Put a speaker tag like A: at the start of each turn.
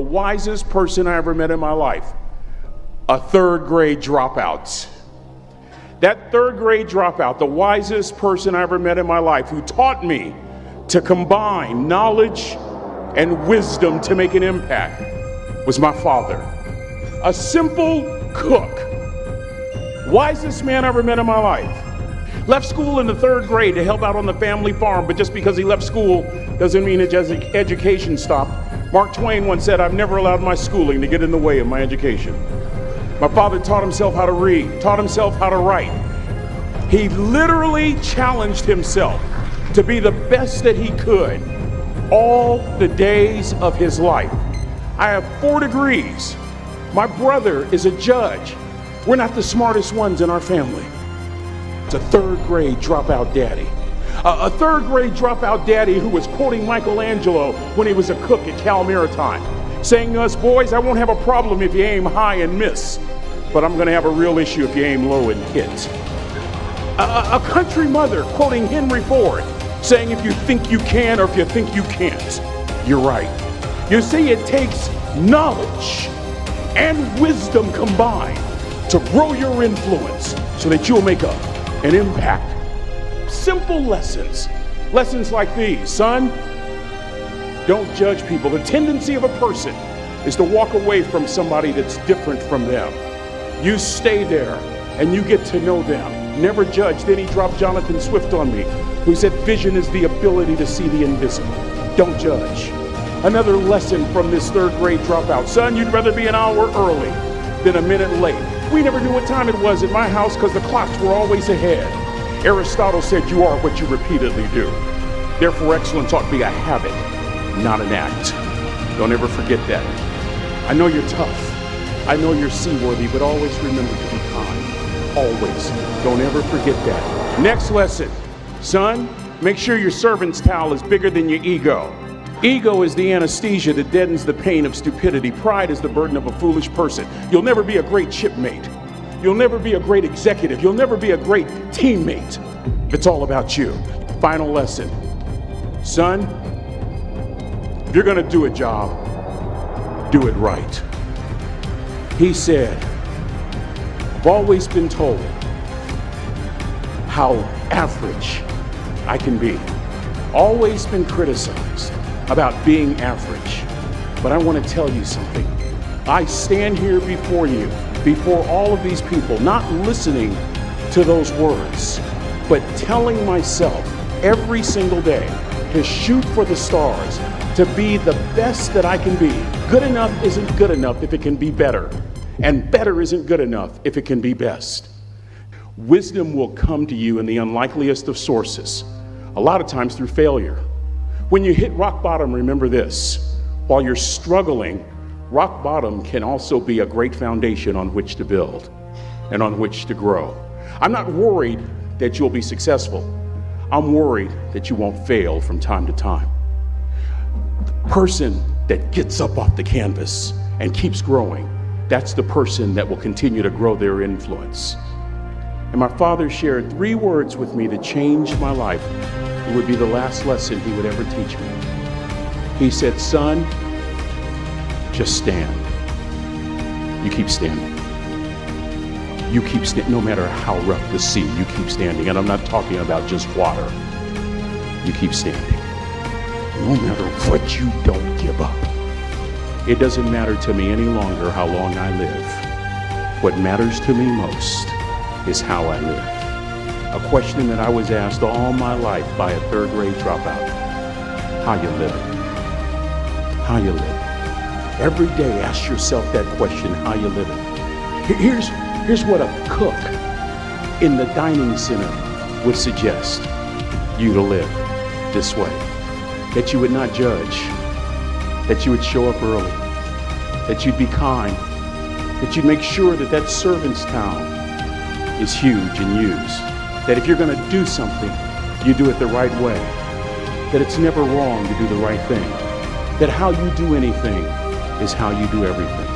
A: the wisest person I ever met in my life, a third grade dropout. That third grade dropout, the wisest person I ever met in my life, who taught me to combine knowledge and wisdom to make an impact, was my father. A simple cook. Wisest man I ever met in my life. Left school in the third grade to help out on the family farm, but just because he left school doesn't mean his education stopped. Mark Twain once said, "I've never allowed my schooling to get in the way of my education." My father taught himself how to read, taught himself how to write. He literally challenged himself to be the best that he could all the days of his life. I have 4 degrees. My brother is a judge. We're not the smartest ones in our family. It's a third grade dropout daddy. A third grade dropout daddy who was quoting Michelangelo when he was a cook at Cal Maritime, saying to us, "Boys, I won't have a problem if you aim high and miss, but I'm gonna have a real issue if you aim low and hit." A country mother quoting Henry Ford, saying, "If you think you can or if you think you can't, you're right." You see, it takes knowledge and wisdom combined to grow your influence so that you'll make an impact. Simple lessons. Lessons like these. Son, don't judge people. The tendency of a person is to walk away from somebody that's different from them. You stay there and you get to know them. Never judge. Then he dropped Jonathan Swift on me, who said vision is the ability to see the invisible. Don't judge. Another lesson from this third grade dropout. Son, you'd rather be an hour early than a minute late. We never knew what time it was at my house because the clocks were always ahead. Aristotle said you are what you repeatedly do. Therefore, excellence ought to be a habit, not an act. Don't ever forget that. I know you're tough. I know you're seaworthy, but always remember to be kind. Always. Don't ever forget that. Next lesson. Son, make sure your servant's towel is bigger than your ego. Ego is the anesthesia that deadens the pain of stupidity. Pride is the burden of a foolish person. You'll never be a great shipmate. You'll never be a great executive. You'll never be a great teammate. It's all about you. Final lesson. Son, if you're gonna do a job, do it right. He said, I've always been told how average I can be. Always been criticized about being average. But I want to tell you something. I stand here before you, before all of these people, not listening to those words, but telling myself every single day to shoot for the stars, to be the best that I can be. Good enough isn't good enough if it can be better, and better isn't good enough if it can be best. Wisdom will come to you in the unlikeliest of sources, a lot of times through failure. When you hit rock bottom, remember this. While you're struggling, rock bottom can also be a great foundation on which to build and on which to grow. I'm not worried that you'll be successful. I'm worried that you won't fail from time to time. The person that gets up off the canvas and keeps growing, that's the person that will continue to grow their influence. And my father shared 3 words with me that changed my life. It would be the last lesson he would ever teach me. He said, son, just stand. You keep standing. You keep standing, no matter how rough the sea, you keep standing. And I'm not talking about just water. You keep standing. No matter what, you don't give up. It doesn't matter to me any longer how long I live. What matters to me most is how I live. A question that I was asked all my life by a 3rd grade dropout. How you living? How you living? Every day ask yourself that question, how you living? Here's what a cook in the dining center would suggest you to live this way. That you would not judge, that you would show up early, that you'd be kind, that you'd make sure that that servant's towel is huge and used. That if you're going to do something, you do it the right way. That it's never wrong to do the right thing. That how you do anything is how you do everything.